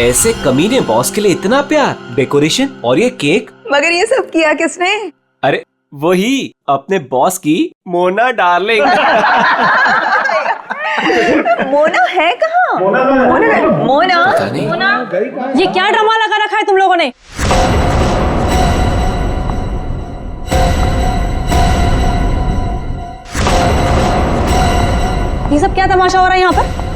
ऐसे कमीने बॉस के लिए इतना प्यार, डेकोरेशन और ये केक। मगर ये सब किया किसने? अरे वही अपने बॉस की मोना डार्लिंग। मोना है कहाँ? मोना पता नहीं। ये क्या ड्रामा लगा रखा है तुम लोगों ने? ये सब क्या तमाशा हो रहा है यहाँ पर?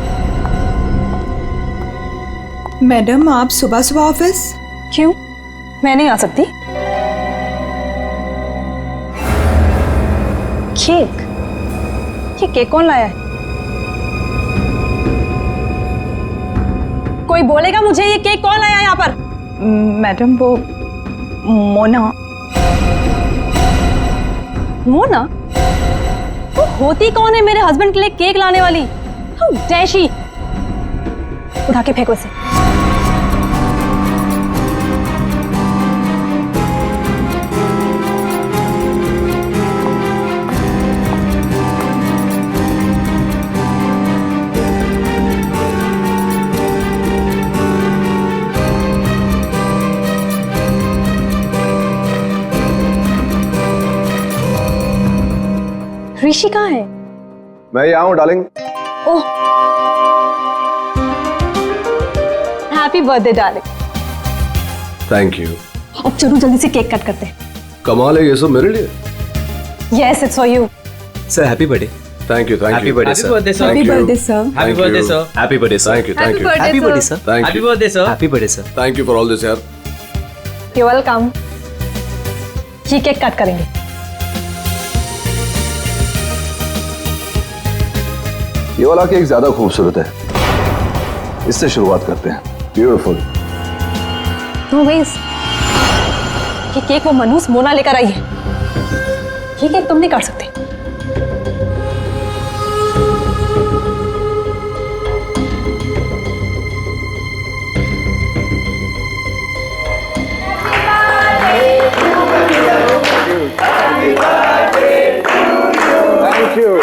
मैडम आप सुबह सुबह ऑफिस? क्यों? मैं नहीं आ सकती? केक? ये केक कौन लाया है? कोई बोलेगा मुझे ये केक कौन लाया है यहाँ पर? मैडम वो मोना। मोना? वो होती कौन है मेरे हस्बैंड के लिए केक लाने वाली? How dare she! उठा के फेंको इसे। ऋषि कहाँ है? मैं यहाँ हूँ darling. Oh, happy birthday darling. Thank you. अब चलो जल्दी से केक कट करते हैं। कमाल है, ये सब मेरे लिए। Yes, it's for you. Sir happy birthday. Thank you, thank happy you. Birthday sir. Happy birthday sir. Happy birthday sir. Happy birthday sir. Thank you, thank you, happy birthday sir. Thank happy you, birthday sir. Happy birthday sir. Thank you for all this यार। You welcome. ये cake cut करेंगे। ये वाला cake ज्यादा खूबसूरत है, इससे शुरुआत करते हैं। ब्यूटीफुल। नो वेज, ये केक वो मनहूस मोना लेकर आई है। ये केक तुम नहीं काट सकते। Thank you.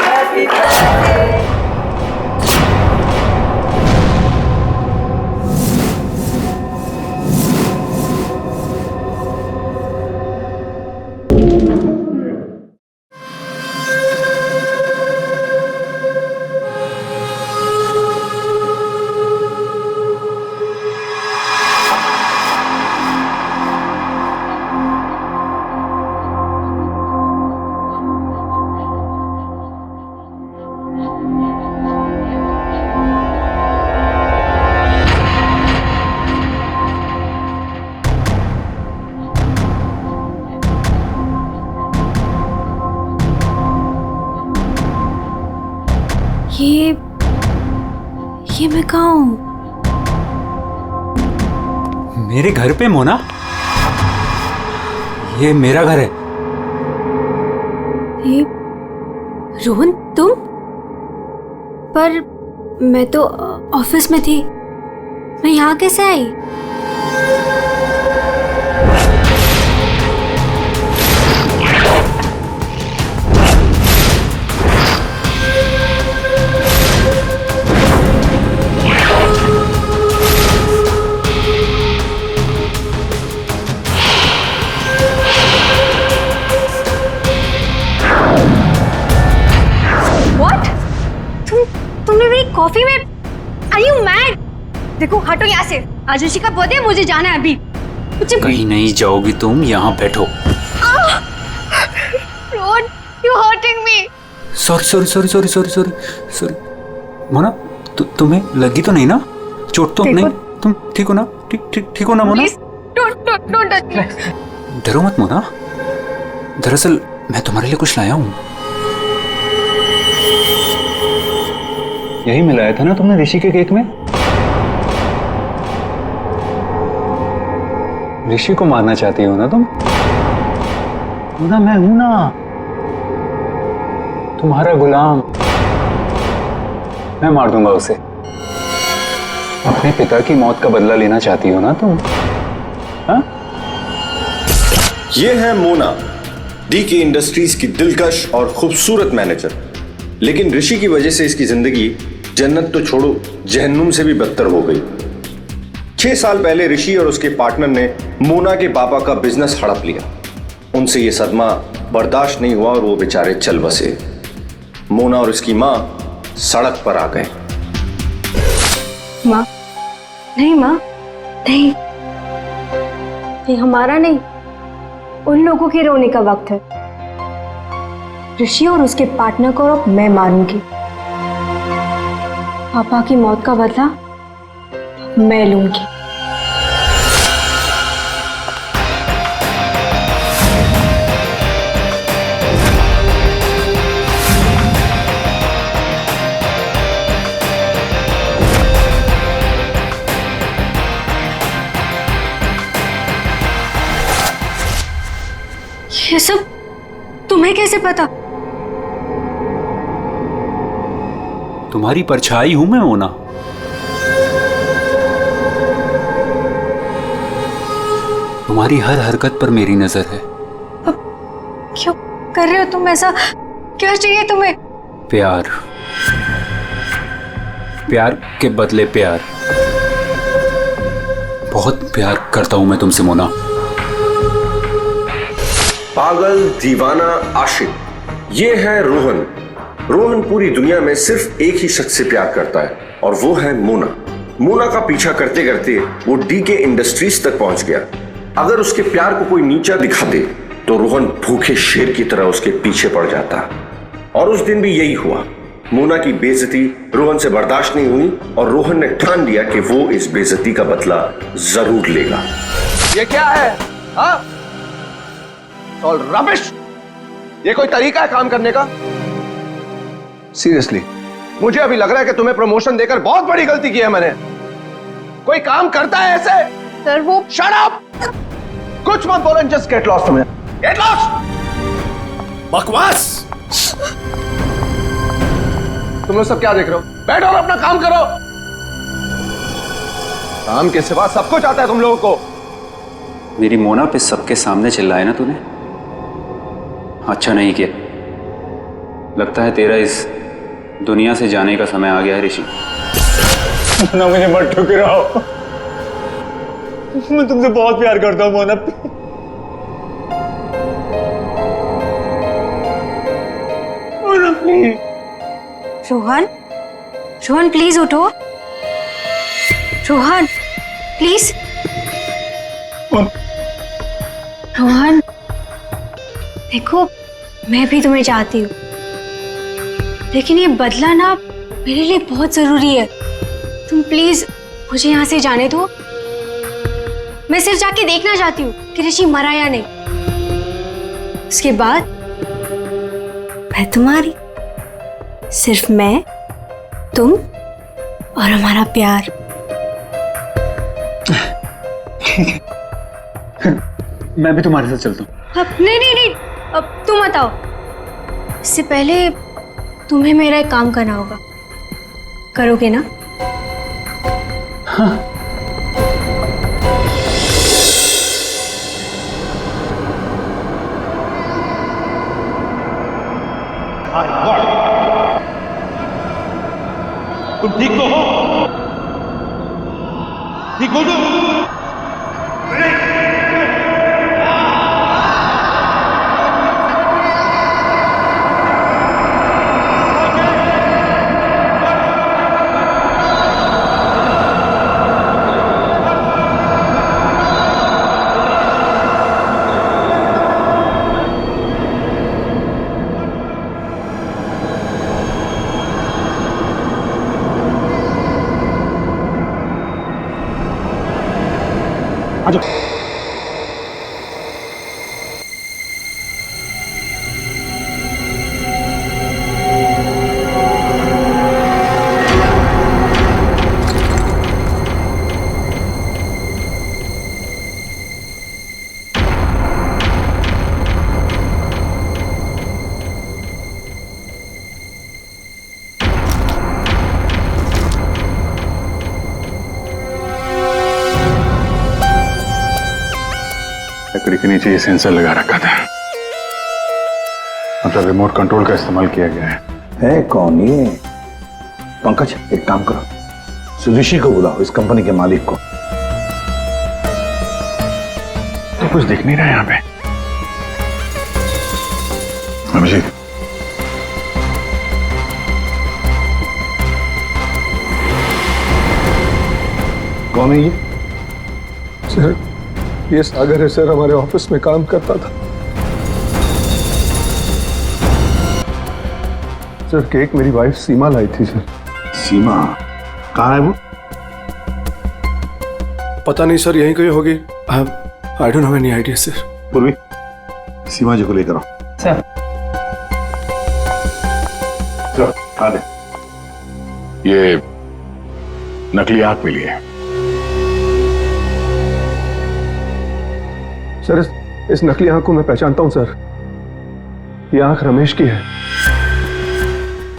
ये मैं कहाँ हूँ? मेरे घर पे मोना? ये मेरा घर है। ये रोहन तुम? पर मैं तो ऑफिस में थी, मैं यहाँ कैसे आई? तुमने मेरी कॉफी में? Are you mad? देखो हटो यहाँ से। आज ऋषि का बर्थडे, मुझे जाना है अभी। कहीं नहीं जाओगी तुम, यहाँ बैठो। Rohan, you're hurting me. Sorry Mona, तुम्हें लगी तो नहीं ना? चोट तो नहीं? तुम ठीक हो ना? ठीक हो ना Mona? Please, don't touch me. डरो मत मोना, दरअसल मैं तुम्हारे लिए कुछ लाया हूँ। यही मिलाया था ना तुमने ऋषि के केक में? ऋषि को मारना चाहती हो ना तुम? ना मैं हूं ना, तुम्हारा गुलाम। मैं मार दूंगा उसे। अपने पिता की मौत का बदला लेना चाहती हो ना तुम? हाँ? ये है मोना, डीके इंडस्ट्रीज की दिलकश और खूबसूरत मैनेजर। लेकिन ऋषि की वजह से इसकी जिंदगी जन्नत तो छोड़ो, जहन्नुम से भी बदतर हो गई। 6 साल पहले ऋषि और उसके पार्टनर ने मोना के पापा का बिजनेस हड़प लिया। उनसे ये सदमा बर्दाश्त नहीं हुआ और वो बेचारे चल बसे। मोना और उसकी माँ सड़क पर आ गए। माँ, नहीं माँ, नहीं, ये हमारा नहीं, उन लोगों के रोने का वक्त है। ऋषि और उसके पार्टनर को अब मैं मारूंगी। पापा की मौत का बदला मैं लूंगी। ये सब तुम्हें कैसे पता? तुम्हारी परछाई हूं मैं मोना। तुम्हारी हर हरकत पर मेरी नजर है। क्यों कर रहे हो तुम ऐसा? क्या चाहिए तुम्हें? प्यार, प्यार के बदले प्यार। बहुत प्यार करता हूं मैं तुमसे मोना। पागल, दीवाना, आशिक, ये है रोहन। रोहन पूरी दुनिया में सिर्फ एक ही शख्स से प्यार करता है और वो है मोना। मोना का पीछा करते करते वो डीके इंडस्ट्रीज तक पहुंच गया। अगर उसके प्यार को कोई नीचा दिखा दे तो रोहन भूखे शेर की तरह उसके पीछे पड़ जाता। और उस दिन भी यही हुआ। मोना की बेइज्जती रोहन से बर्दाश्त नहीं हुई और रोहन ने ठान लिया कि वो इस बेइज्जती का बदला जरूर लेगा। ये क्या है? हाँ? All rubbish. ये कोई तरीका है काम करने का? सीरियसली मुझे अभी लग रहा है कि तुम्हें प्रमोशन देकर बहुत बड़ी गलती की है मैंने। कोई काम करता है ऐसे? सर वो शट अप! कुछ मत बोलो, जस्ट गेट लॉस्ट। तुम्हें गेट लॉस्ट। बकवास। तुम लोग सब क्या देख रहे हो? बैठो और अपना काम करो। काम के सिवा सब कुछ आता है तुम लोगों को। मेरी मोना पे सबके सामने चिल्लाए ना तूने? अच्छा नहीं किया। लगता है तेरा इस दुनिया से जाने का समय आ गया है ऋषि। मोना, मुझे मत ठुकराओ। मैं तुमसे बहुत प्यार करता हूँ मोना। मोना प्लीज। रोहन, रोहन प्लीज उठो। रोहन प्लीज। रोहन देखो, मैं भी तुम्हें चाहती हूँ, लेकिन ये बदला ना मेरे लिए बहुत जरूरी है। तुम प्लीज मुझे यहाँ से जाने दो। मैं सिर्फ जाके देखना चाहती हूँ कि ऋषि मरा या नहीं। उसके बाद मैं तुम्हारी, सिर्फ मैं, तुम और हमारा प्यार। मैं भी तुम्हारे साथ चलता हूँ। अब नहीं, अब तुम बताओ। इससे पहले तुम्हें मेरा एक काम करना होगा। करोगे ना? हाँ। तुम ठीक तो हो? ठीक हो तुम? लकड़ी के नीचे ये सेंसर लगा रखा था, मतलब रिमोट कंट्रोल का इस्तेमाल किया गया है कौन ये? पंकज, एक काम करो, ऋषि को बुलाओ, इस कंपनी के मालिक को। कुछ दिख नहीं रहा है यहाँ पे। अभिषेक, कौन है ये? सर, ये सागर है सर, हमारे ऑफिस में काम करता था। सर, केक मेरी वाइफ सीमा लाई थी सर। सीमा कहाँ है वो? पता नहीं सर, यहीं कहीं होगी। I don't have any idea sir. पूर्वी, सीमा जी को लेकर आओ। सर। चलो, आ दे। ये नकली आंख मिली है। सर, इस नकली आंख को मैं पहचानता हूं सर। ये आंख रमेश की है।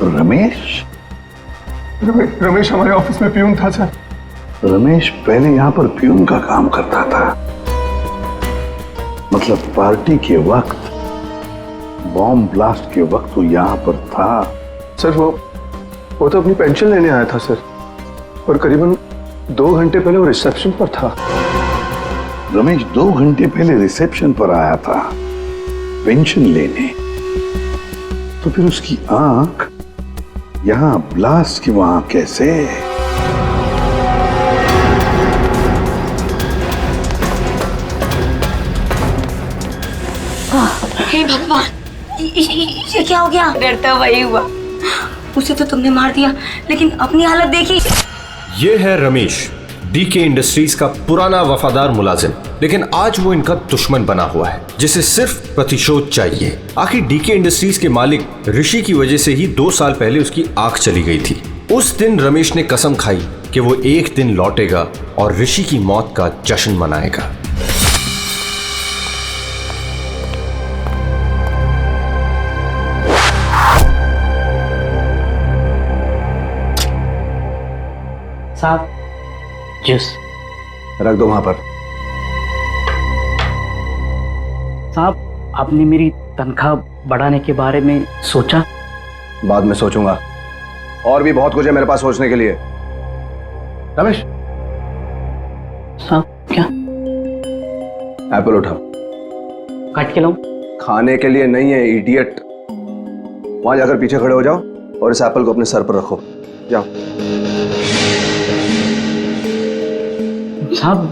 रमेश? रमेश हमारे ऑफिस में प्यून था सर। रमेश पहले यहाँ पर प्यून का काम करता था, मतलब पार्टी के वक्त, बॉम्ब ब्लास्ट के वक्त वो यहाँ पर था। सर, वो तो अपनी पेंशन लेने आया था सर, और करीबन 2 घंटे पहले वो रिसेप्शन पर था। रमेश 2 घंटे पहले रिसेप्शन पर आया था पेंशन लेने, तो फिर उसकी आंख यहाँ ब्लास्ट की वहां कैसे? हे भगवान, ये क्या हो गया? डरता वही हुआ। उसे तो तुमने मार दिया, लेकिन अपनी हालत देखी। ये है रमेश, डीके इंडस्ट्रीज का पुराना वफादार मुलाजिम, लेकिन आज वो इनका दुश्मन बना हुआ है, जिसे सिर्फ प्रतिशोध चाहिए। आखिर डीके इंडस्ट्रीज के मालिक ऋषि की वजह से ही 2 साल पहले उसकी आंख चली गई थी। उस दिन रमेश ने कसम खाई कि वो एक दिन लौटेगा और ऋषि की मौत का जश्न मनाएगा। साहब, जूस रख दो वहां पर। साहब, आपने मेरी तनख्वाह बढ़ाने के बारे में सोचा? बाद में सोचूंगा, और भी बहुत कुछ है मेरे पास सोचने के लिए। रमेश, साहब क्या? एप्पल उठाओ। काट के लाऊं? खाने के लिए नहीं है इडियट। वहां जाकर पीछे खड़े हो जाओ और इस एप्पल को अपने सर पर रखो। जाओ। साहब,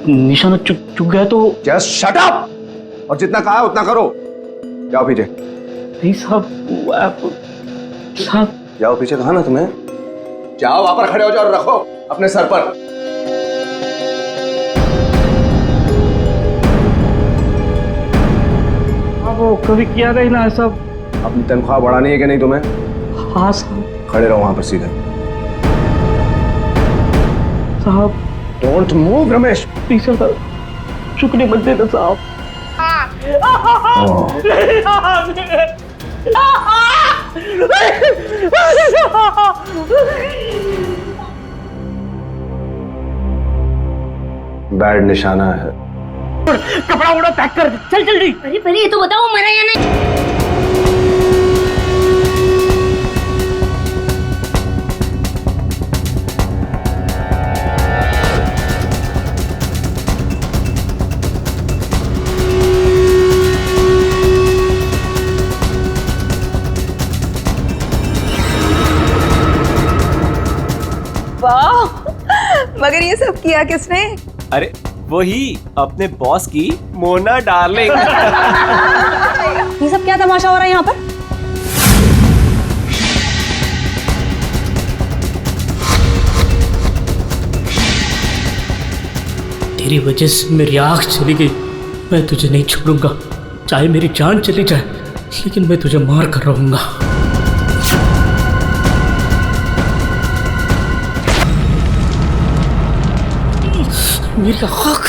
निशाना चुक गया तो? जस्ट शट अप, और जितना कहा है उतना करो। जाओ पीछे। नहीं साहब, साहब जाओ पीछे, कहा ना तुम्हें? जाओ, वहां पर खड़े हो जाओ और रखो अपने सर पर। वो कभी किया नहीं ना ऐसा। अपनी तनख्वाह बढ़ानी है कि नहीं तुम्हें? हाँ साहब। खड़े रहो वहां पर सीधे। साहब don't move Ramesh. Please sir, चुकने मत देना साहब। बैड निशाना है। कपड़ा उड़ा पैक कर, चल जल्दी। अरे पहले ये तो बताओ, मरा या नहीं? वाह, मगर ये सब किया किसने? अरे वही अपने बॉस की मोना डार्लिंग। ये सब क्या तमाशा हो रहा है यहाँ पर? तेरी वजह से मेरी आंख चली गई। मैं तुझे नहीं छोड़ूंगा, चाहे मेरी जान चली जाए, लेकिन मैं तुझे मार कर रहूंगा। मेरी आंख,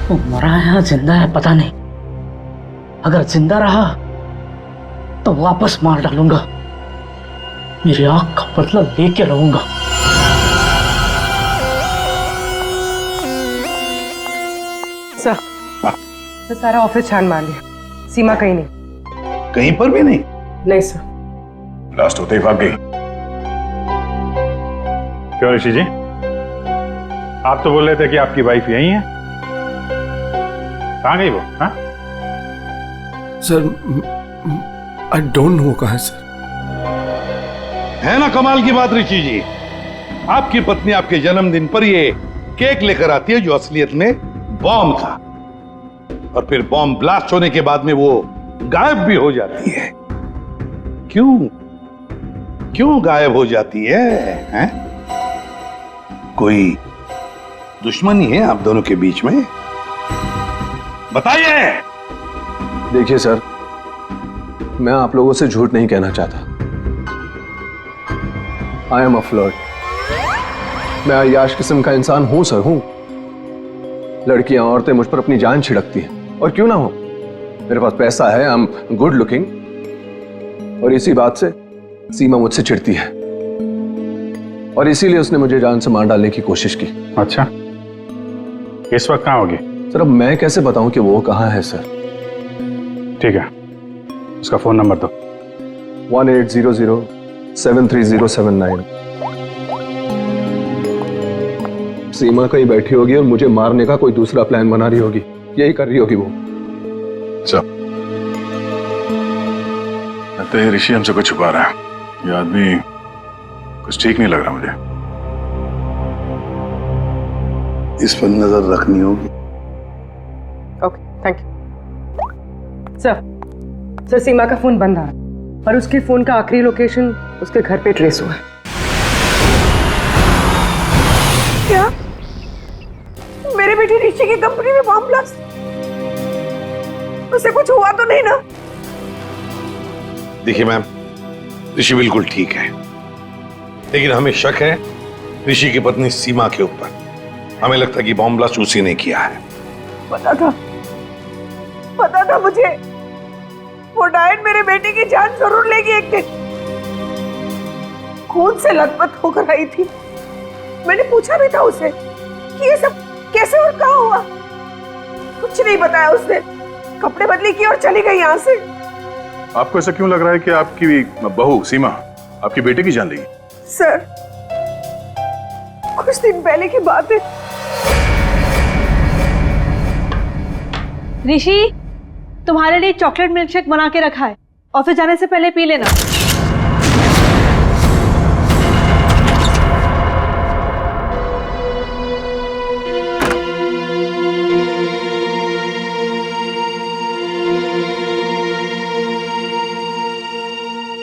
वो मरा है या जिंदा है पता नहीं। अगर जिंदा रहा तो वापस मार डालूंगा। मेरी आंख का बदला लेके रहूंगा। सर, तो सारा ऑफिस छान मार लिया, सीमा कहीं नहीं। कहीं पर भी नहीं? नहीं सर। लास्ट होते ही भाग गई। क्यों ऋषि जी, आप तो बोल रहे थे कि आपकी वाइफ यही है? कहाँ गई वो? हाँ? सर आई डोंट नो कहाँ है सर। है ना कमाल की बात ऋषि जी, आपकी पत्नी आपके जन्मदिन पर ये केक लेकर आती है जो असलियत में बॉम्ब था, और फिर बॉम्ब ब्लास्ट होने के बाद में वो गायब भी हो जाती है। क्यों क्यों गायब हो जाती है, हैं? कोई दुश्मनी है आप दोनों के बीच में? बताइए। देखिए सर, मैं आप लोगों से झूठ नहीं कहना चाहता। I am a flirt. मैं अय्याश किस्म का इंसान हूं सर, हूं। लड़कियां औरतें मुझ पर अपनी जान छिड़कती हैं, और क्यों ना हो, मेरे पास पैसा है, आई एम गुड लुकिंग, और इसी बात से सीमा मुझसे चिढ़ती है, और इसीलिए उसने मुझे जान से मार डालने की कोशिश की। अच्छा, इस वक्त कहाँ होगी? सर अब मैं कैसे बताऊं कि वो कहाँ है सर? ठीक है, उसका फोन नंबर दो। 1800-73079। सीमा कहीं बैठी होगी और मुझे मारने का कोई दूसरा प्लान बना रही होगी, यही कर रही होगी वो। लगता है ऋषि हमसे कुछ छुपा रहा है। ये आदमी कुछ ठीक नहीं लग रहा मुझे। इस पर नजर रखनी होगी। Okay, thank you sir. Sir Seema का फोन बंद आ रहा है, और उसके फोन का आखिरी लोकेशन उसके घर पे ट्रेस हुआ है। क्या मेरे बेटी ऋषि की कंपनी में बॉम्ब ब्लास्ट? उसे कुछ हुआ तो नहीं ना? देखिए मैम, ऋषि बिल्कुल ठीक है, लेकिन हमें शक है ऋषि की पत्नी सीमा के ऊपर। हमें लगता है कि बॉम्ब ब्लास्ट उसी ने किया है। पता था मुझे, वो डायन मेरे बेटे की जान जरूर लेगी एक दिन। खून से लथपथ होकर आई थी। मैंने पूछा भी था उसे कि ये सब कैसे और कहाँ हुआ। कुछ नहीं बताया उसने। कपड़े बदली की और चली गई यहाँ से। आपको ऐसा क्यों लग रहा है कि आपकी बहू सीमा आपकी बेटे की जान लेगी? सर, कुछ दिन पहले की बात है। ऋषि, तुम्हारे लिए चॉकलेट मिल्कशेक बना के रखा है, ऑफिस जाने से पहले पी लेना।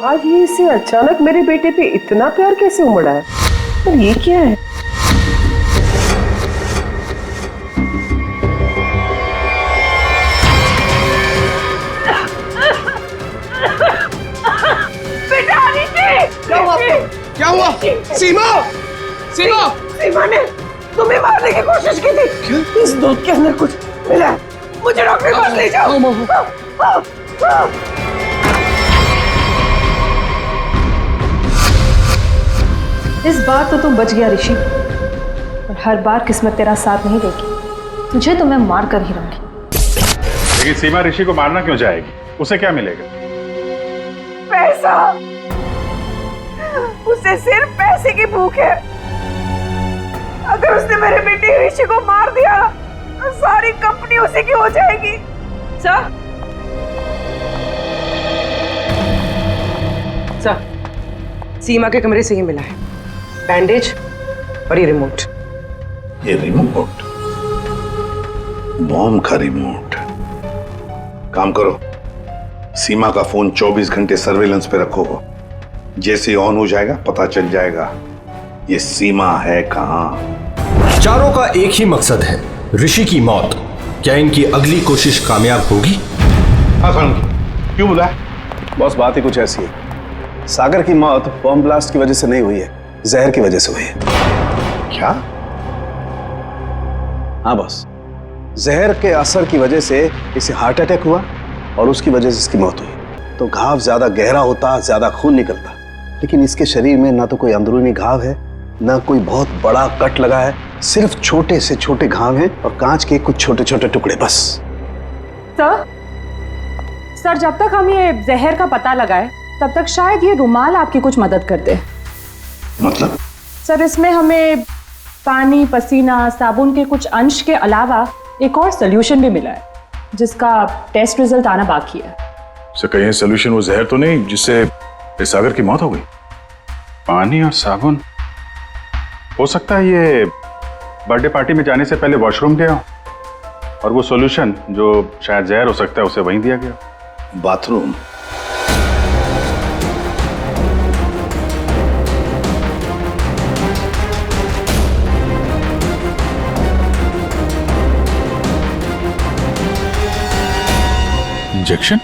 आज ये इससे अचानक मेरे बेटे पे इतना प्यार कैसे उमड़ा है? और ये क्या है? क्या हुआ? सीमा! सीमा! सीमा ने तुम्हें मारने की कोशिश की थी। इस दूध के अंदर कुछ मिला है। मुझे डॉक्टर के पास ले जाओ। इस बार तो तुम बच गया ऋषि, और हर बार किस्मत तेरा साथ नहीं देगी। तुझे तो मैं मार कर ही रहूंगी। लेकिन सीमा ऋषि को मारना क्यों चाहेगी? उसे क्या मिलेगा? पैसा। उसे सिर्फ पैसे की भूख है। अगर उसने मेरे बेटे ऋषि को मार दिया तो सारी कंपनी उसी की हो जाएगी। सर, सीमा के कमरे से ही मिला है बैंडेज और ये रिमोट। ये रिमोट? बॉम्ब का रिमोट? काम करो, सीमा का फोन 24 घंटे सर्वेलेंस पे रखो। जैसे ऑन हो जाएगा पता चल जाएगा ये सीमा है कहां। चारों का एक ही मकसद है, ऋषि की मौत। क्या इनकी अगली कोशिश कामयाब होगी? हाँ क्यों बोला? बॉस, बात ही कुछ ऐसी है। सागर की मौत बॉम्ब ब्लास्ट की वजह से नहीं हुई है, जहर की वजह से हुई है। क्या? हाँ बॉस, जहर के असर की वजह से इसे हार्ट अटैक हुआ और उसकी वजह से इसकी मौत हुई। तो घाव ज्यादा गहरा होता, ज्यादा खून निकलता, लेकिन इसके शरीर में ना तो कोई अंदरूनी घाव है, ना कोई बहुत बड़ा कट लगा है। सिर्फ छोटे से छोटे घाव हैं और कांच के कुछ छोटे छोटे टुकड़े बस। सर, जब तक हम ये जहर का पता लगाए तब तक शायद ये रुमाल आपकी कुछ मदद कर दे। मतलब? सर, इसमें हमें पानी, पसीना, साबुन के कुछ अंश के अलावा एक और सोल्यूशन भी मिला है। जिसका टेस्ट रिजल्ट आना बाकी है। सर कहीं सोल्यूशन वो जहर तो नहीं जिससे इस सागर की मौत हो गई? पानी और साबुन, हो सकता है ये बर्थडे पार्टी में जाने से पहले वॉशरूम गया हो और वो सॉल्यूशन जो शायद जहर हो सकता है उसे वहीं दिया गया। बाथरूम? इंजेक्शन?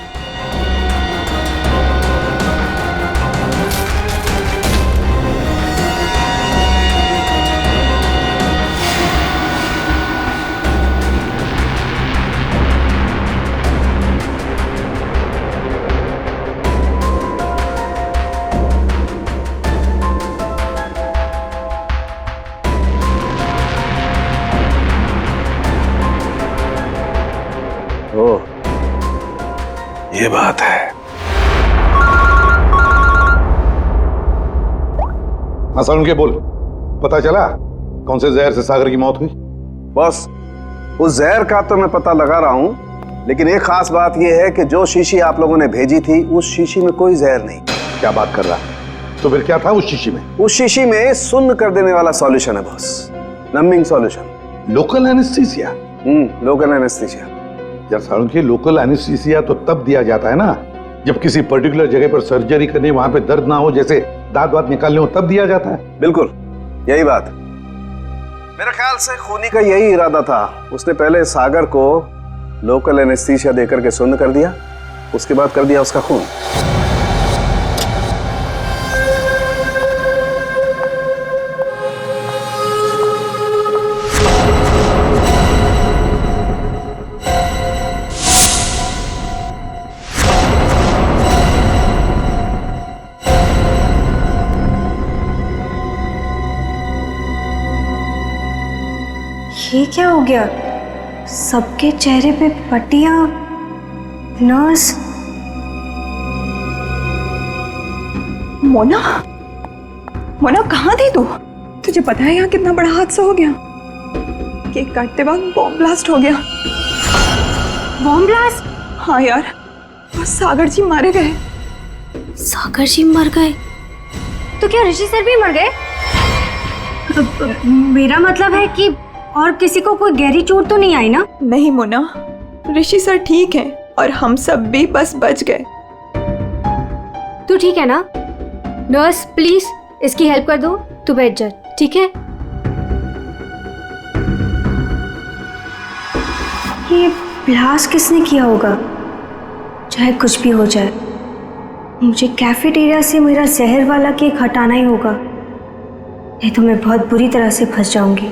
ये बात है। हाँ सर, उनके बोल, पता चला कौन से जहर से सागर की मौत हुई? बॉस, उस जहर का तो मैं पता लगा रहा हूं, लेकिन एक खास बात यह है कि जो शीशी आप लोगों ने भेजी थी उस शीशी में कोई जहर नहीं। क्या बात कर रहा है? तो फिर क्या था उस शीशी में? उस शीशी में सुन्न कर देने वाला सॉल्यूशन है boss, numbing solution. Local anaesthesia? Local anaesthesia. यार सारुण के लोकल एनेस्थीसिया तो तब दिया जाता है ना जब किसी पर्टिकुलर जगह पर सर्जरी करनी, वहां पे दर्द ना हो, जैसे दांत वात निकालने हो, तब दिया जाता है। बिल्कुल यही बात। मेरे ख्याल से खूनी का यही इरादा था। उसने पहले सागर को लोकल एनेस्थीसिया देकर के सुन्न कर दिया, उसके बाद कर दिया उसका खून। ये क्या हो गया? सबके चेहरे पे पट्टियां, नर्स। मोना, मोना कहाँ थी तू? तुझे पता है यहाँ कितना बड़ा हादसा हो गया? केक काटते वक्त बॉम्ब ब्लास्ट हो गया। Bomb blast? हाँ यार, और सागर जी मारे गए। सागर जी मर गए? तो क्या ऋषि सर भी मर गए? मेरा मतलब है कि और किसी को कोई गहरी चोट तो नहीं आई ना? नहीं मोना, ऋषि सर ठीक है और हम सब भी बस बच गए। तू ठीक है ना? नर्स प्लीज इसकी हेल्प कर दो, तू बैठ जा, ठीक है? ये ब्लास्ट किसने किया होगा? चाहे कुछ भी हो जाए, मुझे कैफेटेरिया से मेरा जहर वाला केक हटाना ही होगा, नहीं तो मैं बहुत बुरी तरह से फंस जाऊंगी।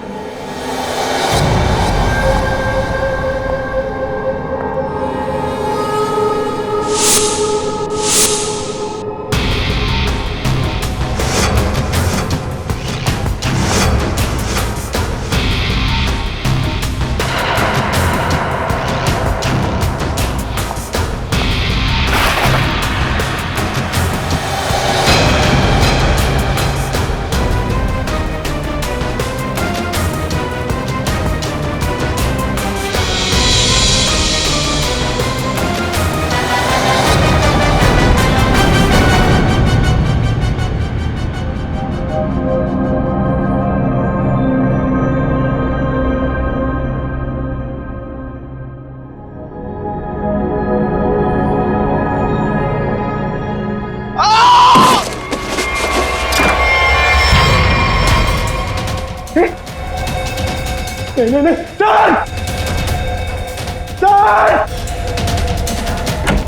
नहीं, सर! सर!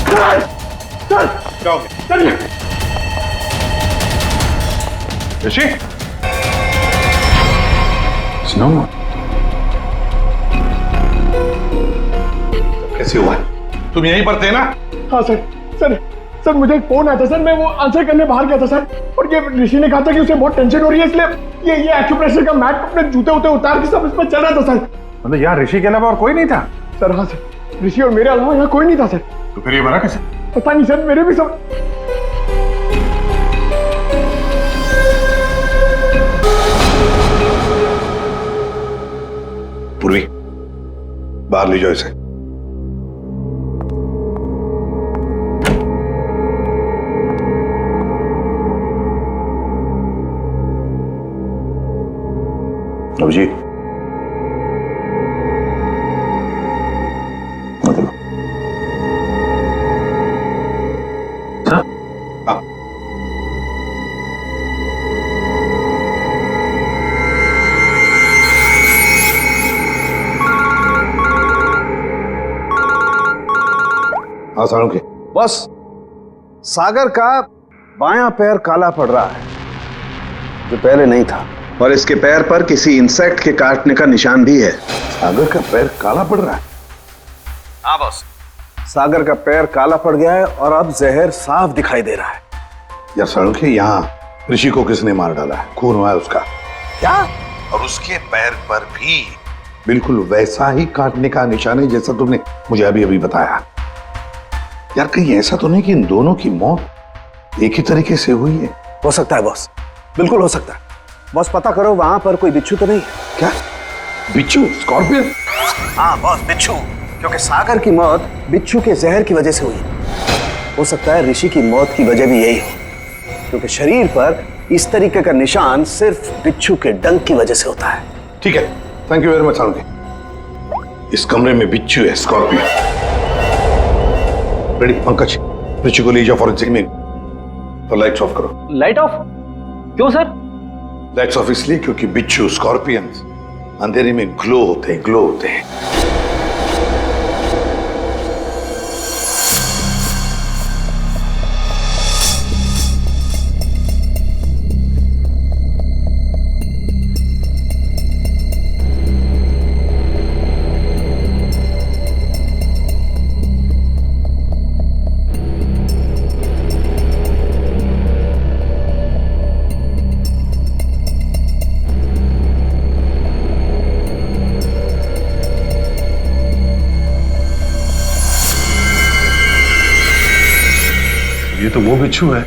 सर! सर! क्या हो गया? सर! ऋषि? स्नो? कैसे हुआ? तुम यहीं पर थे ना? हाँ सर, सर, सर मुझे एक फोन आया था सर, मैं वो आंसर करने बाहर गया था सर, और ये ऋषि ने कहा था कि उसे बहुत टेंशन हो रही है, इसलिए ये एक्यूप्रेशर का मैट अपने जूते उते उतार के सब इसमें चल रहा था सर। मतलब यहाँ ऋषि के अलावा और कोई नहीं था? सर हाँ सर, ऋषि और मेरे अलावा यहाँ कोई नहीं था सर। तो फिर ये बना कैसे? पता नहीं सर, मेरे भी सब। पूर्वी, बाहर ले जाओ इसे। अभिजीत, मतलब हाँ सालुंखे। बस सागर का बायां पैर काला पड़ रहा है, जो पहले नहीं था, और इसके पैर पर किसी इंसेक्ट के काटने का निशान भी है। सागर का पैर काला पड़ रहा है? हाँ बॉस, सागर का पैर काला पड़ गया है और अब जहर साफ दिखाई दे रहा है। या सालुंखे, यहाँ ऋषि को किसने मार डाला है? खून हुआ है उसका। क्या? और उसके पैर पर भी बिल्कुल वैसा ही काटने का निशान है जैसा तुमने मुझे अभी अभी बताया। यार कहीं ऐसा तो नहीं कि इन दोनों की मौत एक ही तरीके से हुई है? हो सकता है बॉस, बिल्कुल हो सकता है। बॉस पता करो वहां पर कोई बिच्छू तो नहीं है। क्या? बिच्छू? स्कॉर्पियन? हाँ बॉस, बिच्छू, क्योंकि सागर की मौत बिच्छू के जहर की वजह से हुई। हो सकता है ऋषि की मौत की वजह भी यही हो, क्योंकि शरीर पर इस तरीके का निशान सिर्फ बिच्छू के डंक की वजह से होता है। ठीक है, thank you very much Salunkhe. इस कमरे में बिच्छू है, स्कॉर्पियन। रेडी पंकज, ऋषि को ले जाओ फॉरेंसिक में। तो लाइट्स ऑफ करो। Light of? क्यों सर? लाइट्स ऑफ इसलिए क्योंकि बिच्छू, स्कॉर्पियन अंधेरे में ग्लो होते हैं, ग्लो होते हैं। ये तो वो बिच्छू है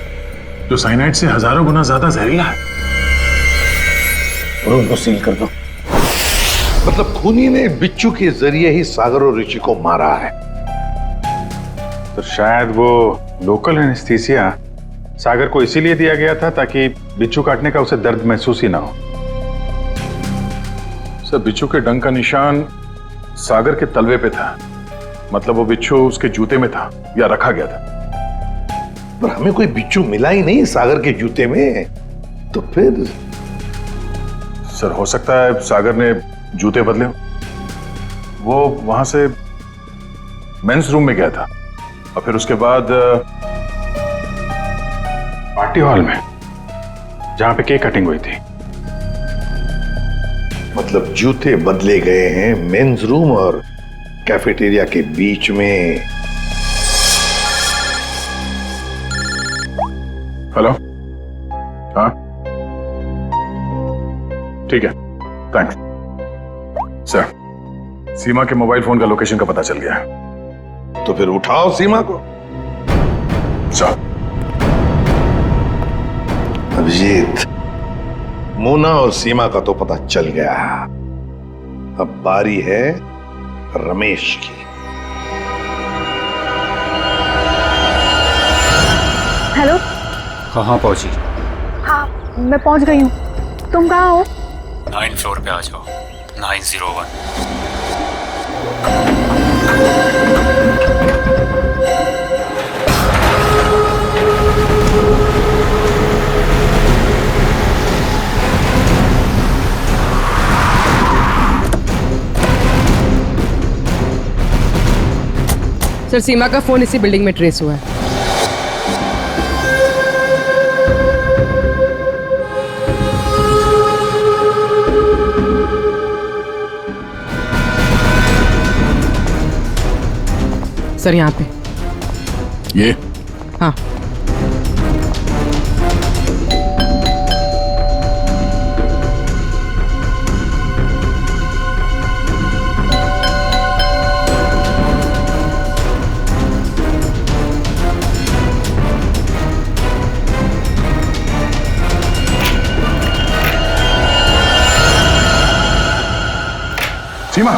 जो साइनाइड से हजारों गुना ज्यादा जहरीला है। और उनको सील कर दो। मतलब खूनी ने बिच्छू के जरिए ही सागर और ऋषि को मारा है। तो शायद वो लोकल एनेस्थीसिया सागर को इसीलिए दिया गया था ताकि बिच्छू काटने का उसे दर्द महसूस ही ना हो। सर, बिच्छू के डंक का निशान सागर के तलवे पे था, मतलब वो बिच्छू उसके जूते में था या रखा गया था। पर हमें कोई बिच्छू मिला ही नहीं सागर के जूते में, तो फिर? सर, हो सकता है सागर ने जूते बदले हो। वो वहां से मेंस रूम में गया था और फिर उसके बाद पार्टी हॉल में जहां पे केक कटिंग हुई थी। मतलब जूते बदले गए हैं मेंस रूम और कैफेटेरिया के बीच में। हेलो? हाँ ठीक है, थैंक्स सर। सीमा के मोबाइल फोन का लोकेशन का पता चल गया है। तो फिर उठाओ सीमा को। सर। अभिजीत, मोना और सीमा का तो पता चल गया, अब बारी है रमेश की। हेलो। कहाँ पहुंची? हाँ मैं पहुंच गई हूँ, तुम कहाँ हो? 9 फ्लोर पे आ जाओ, 901। सर, सीमा का फोन इसी बिल्डिंग में ट्रेस हुआ है। सर यहाँ पे। ये? हाँ। सीमा?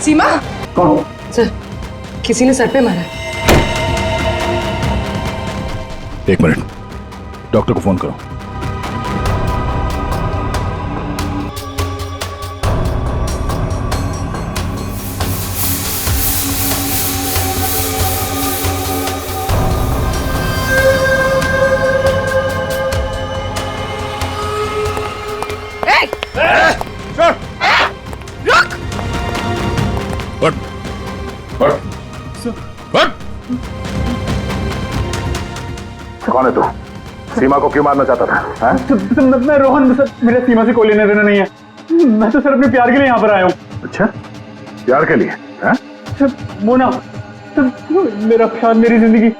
सीमा? कौन? सर, किसी ने सर पे मारा है। एक मिनट, डॉक्टर को फोन करो। उठ, उठ। कौन है तू? सीमा को क्यों मारना चाहता था? मैं रोहन, सर मेरा सीमा से कोई लेना देना नहीं है। मैं तो सर अपने प्यार के लिए यहाँ पर आया हूँ। अच्छा, प्यार के लिए? हैं? सर मोना, सर मेरा प्यार, मेरी जिंदगी।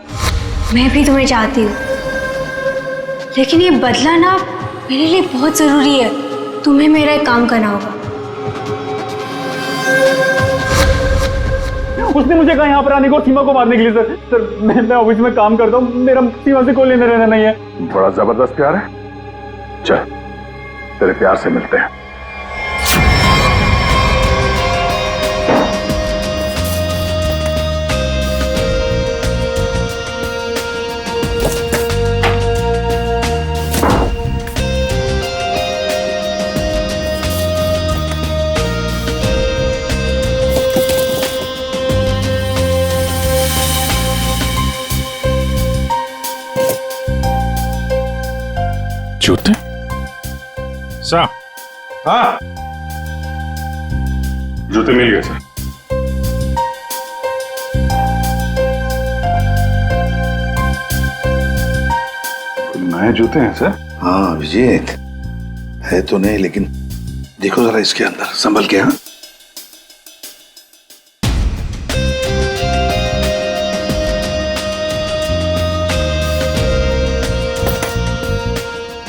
मैं भी तुम्हें चाहती हूँ, लेकिन ये बदला ना मेरे लिए बहुत जरूरी है। तुम्हें मेरा एक काम करना होगा। उसने मुझे कहा यहाँ पर आने को, सीमा को मारने के लिए। सर मैं ऑफिस में काम करता हूँ, मेरा सीमा से कोई लेना देना नहीं है। बड़ा जबरदस्त प्यार है। चल, तेरे प्यार से मिलते हैं। जूते? सर, हाँ, जूते मिल गए सर। नए जूते हैं सर? हाँ विजेत, है तो नहीं, लेकिन देखो जरा इसके अंदर, संभल के। हाँ,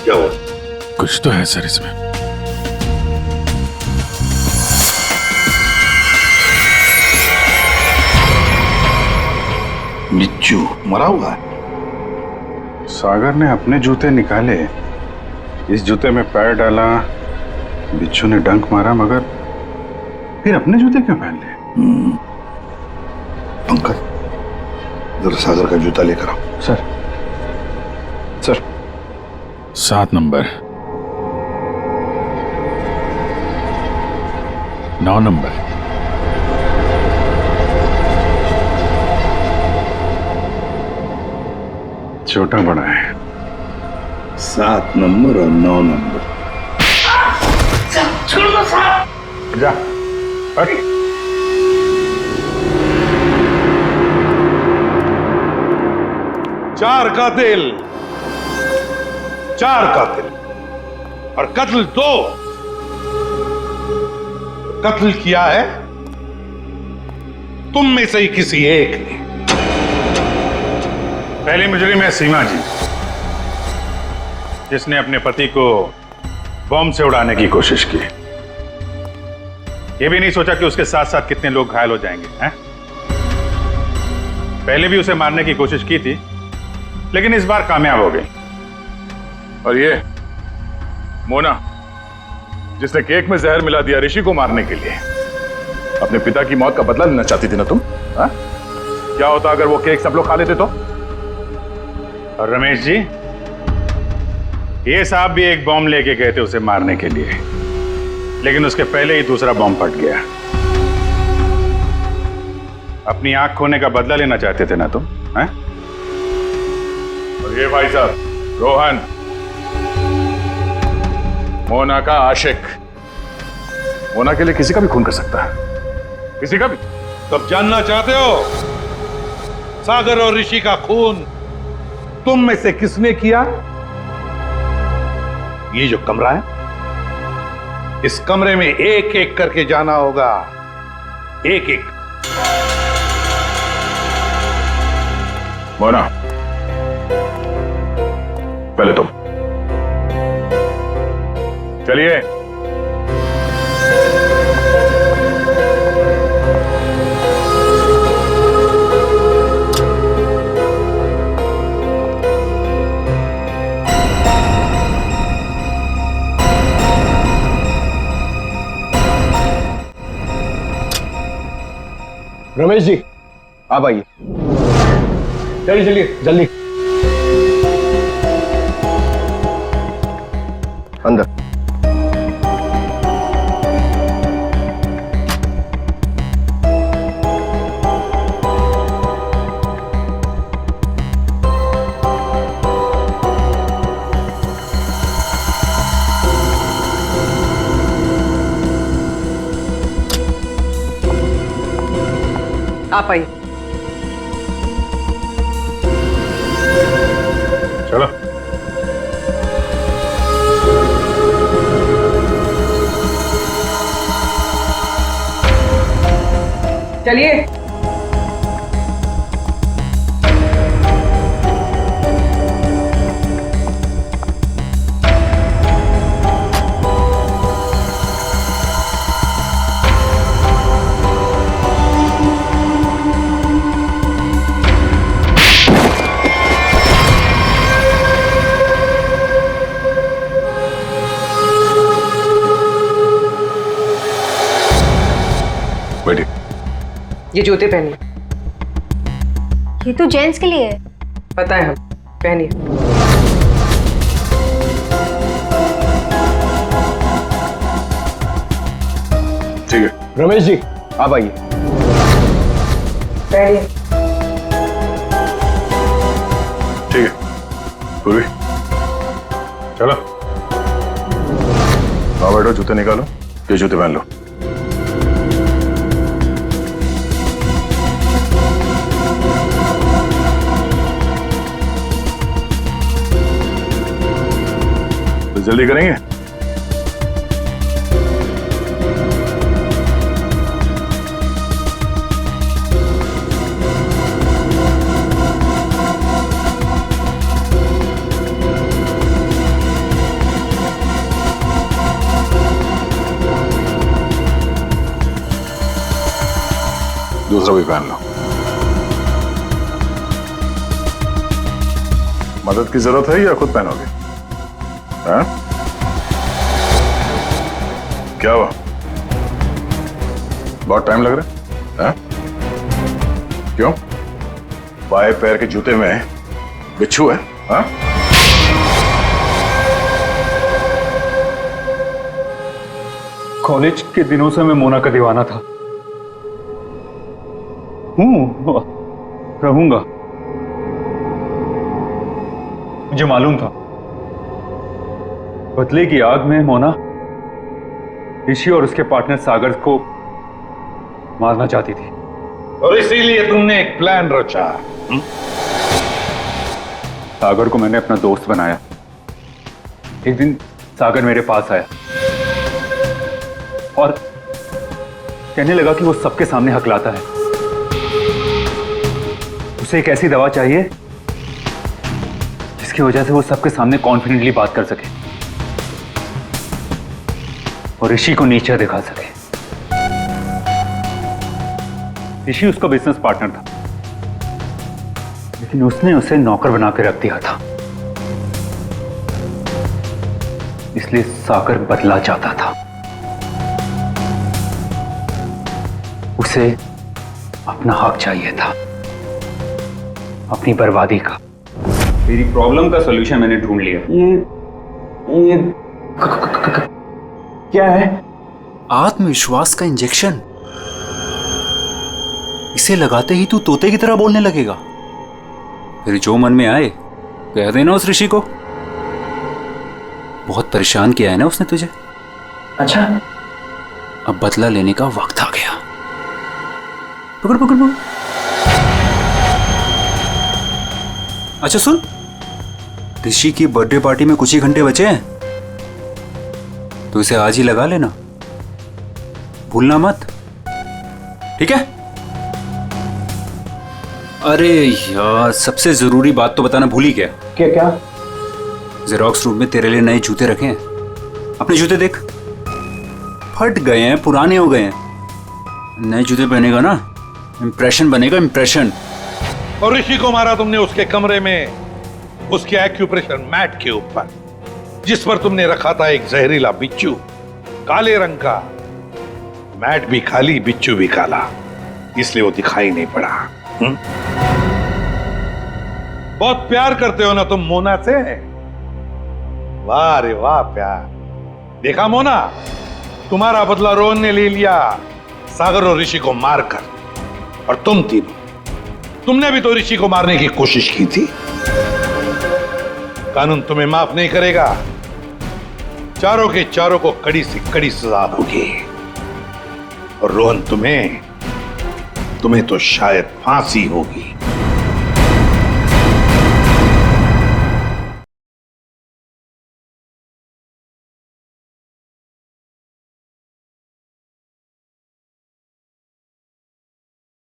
क्या हुआ? कुछ तो है सर इसमें। बिच्छू मरा हुआ है। सागर ने अपने जूते निकाले, इस जूते में पैर डाला, बिच्छू ने डंक मारा, मगर फिर अपने जूते क्यों पहन लिए? पंकज, जरा सागर का जूता लेकर आओ। Sir, sir 7 number, 9 number. छोटा बड़ा है। 7 नंबर और 9 नंबर। छोड़ दो साहब। जा, हट। चार कातिल और कत्ल 2। कत्ल किया है तुम में से ही किसी एक ने। पहली मुजरिम है सीमा जी, जिसने अपने पति को बॉम्ब से उड़ाने की कोशिश की। यह भी नहीं सोचा कि उसके साथ साथ कितने लोग घायल हो जाएंगे। हैं? पहले भी उसे मारने की कोशिश की थी, लेकिन इस बार कामयाब हो गई। और ये मोना, जिसने केक में जहर मिला दिया ऋषि को मारने के लिए, अपने पिता की मौत का बदला लेना चाहती थी ना तुम? हा? क्या होता अगर वो केक सब लोग खा लेते तो? और रमेश जी, ये साहब भी एक बॉम्ब लेके गए थे उसे मारने के लिए, लेकिन उसके पहले ही दूसरा बॉम्ब फट गया। अपनी आंख खोने का बदला लेना चाहते थे ना तुम? हैं? और ये भाई साहब रोहन, मोना का आशिक, मोना के लिए किसी का भी खून कर सकता है, किसी का भी। तब जानना चाहते हो सागर और ऋषि का खून तुम में से किसने किया? ये जो कमरा है, इस कमरे में एक एक करके जाना होगा, एक एक। मोना, पहले तुम चलिए। रमेश जी, आप आइए। चलिए चलिए जल्दी अंदर। आप आइए। चलो। चलिए। बैठिए। ये जूते पहनिए। ये तो जेंट्स के लिए है। पता है, हम पहनिए। ठीक है। रमेश जी आप आइए। पहनिए। ठीक है पूर्वी, चलो आओ बैठो, जूते निकालो, ये जूते पहन लो। तो जल्दी करेंगे। दूसरा भी पहन लो। मदद की जरूरत है या खुद पहनोगे? हाँ? क्या हुआ? बहुत टाइम लग रहा है? हाँ? क्यों? बाएं पैर के जूते में बिच्छू है? हाँ? कॉलेज के दिनों से मैं मोना का दीवाना था। रहूंगा, मुझे मालूम था। बदले की आग में मोना ऋषि और उसके पार्टनर सागर को मारना चाहती थी, और इसीलिए तुमने एक प्लान रचा। सागर को मैंने अपना दोस्त बनाया। एक दिन सागर मेरे पास आया और कहने लगा कि वो सबके सामने हकलाता है। उसे एक ऐसी दवा चाहिए जिसकी वजह से वो सबके सामने कॉन्फिडेंटली बात कर सके और ऋषि को नीचा दिखा सके। ऋषि उसका बिजनेस पार्टनर था, लेकिन उसने उसे नौकर बना के रख दिया था, इसलिए सागर बदला चाहता था। उसे अपना हक चाहिए था, अपनी बर्बादी का। तेरी प्रॉब्लम का सॉल्यूशन मैंने ढूंढ लिया। ये क्या है? आत्मविश्वास का इंजेक्शन। इसे लगाते ही तू तोते की तरह बोलने लगेगा। फिर जो मन में आए कह देना उस ऋषि को। बहुत परेशान किया है ना उसने तुझे। अच्छा, अब बदला लेने का वक्त आ गया। पकड़ पकड़ पकड़। अच्छा सुन, ऋषि की बर्थडे पार्टी में कुछ ही घंटे बचे हैं, तो इसे आज ही लगा लेना, भूलना मत, ठीक है? अरे यार, सबसे जरूरी बात तो बताना भूल ही गया। क्या क्या? जेरोक्स रूम में तेरे लिए नए जूते रखे हैं। अपने जूते देख, फट गए हैं, पुराने हो गए हैं। नए जूते पहनेगा ना, इंप्रेशन बनेगा, इंप्रेशन। और ऋषि को मारा तुमने उसके कमरे में, उसके एक्यूप्रेशर मैट के ऊपर, जिस पर तुमने रखा था एक जहरीला बिच्छू, काले रंग का। मैट भी खाली, बिच्छू भी काला, इसलिए वो दिखाई नहीं पड़ा। बहुत प्यार करते हो ना तुम मोना से? वाह रे वाह प्यार। देखा मोना, तुम्हारा बदला रोहन ने ले लिया सागर और ऋषि को मारकर, और तुम तीनों, तुमने भी तो ऋषि को मारने की कोशिश की थी। कानून तुम्हें माफ नहीं करेगा, चारों के चारों को कड़ी से कड़ी सजा होगी। और रोहन, तुम्हें तुम्हें तो शायद फांसी होगी।